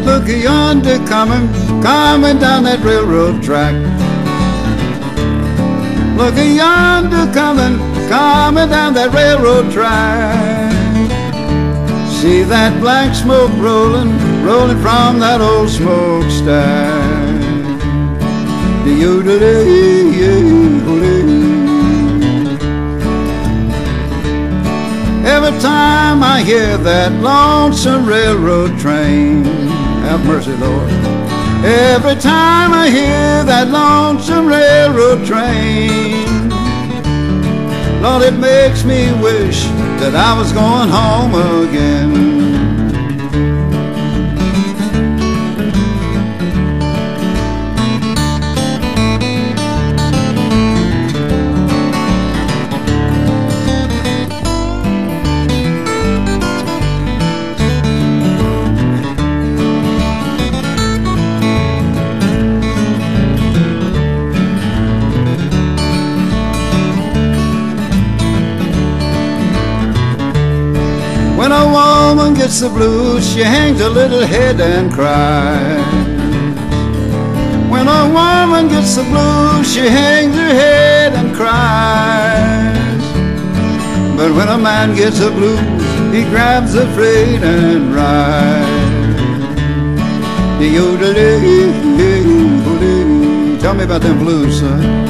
Look yonder coming down that railroad track. Look yonder coming down that railroad track. See that black smoke rolling from that old smokestack. Every time I hear that lonesome railroad train, have mercy, Lord. Every time I hear that lonesome railroad train, Lord, it makes me wish that I was going home again. When a woman gets the blues, she hangs her little head and cries. When a woman gets the blues, she hangs her head and cries. But when a man gets the blues, he grabs the freight and rides. Tell me about them blues, son.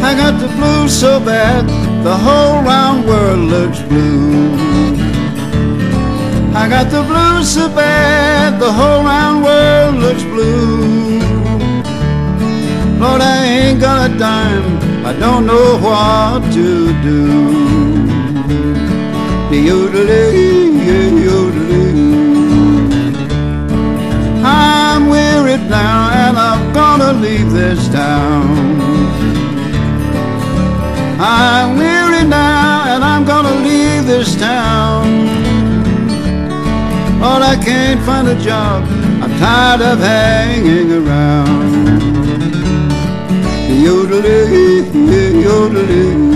I got the blues so bad, the whole round world looks blue. I got the blues so bad, the whole round world looks blue. Lord, I ain't got a dime, I don't know what to do. I'm wearied now and I'm gonna leave this town. I'm weary now and I'm gonna leave this town. Lord, I can't find a job, I'm tired of hanging around. Yodeling, yodeling.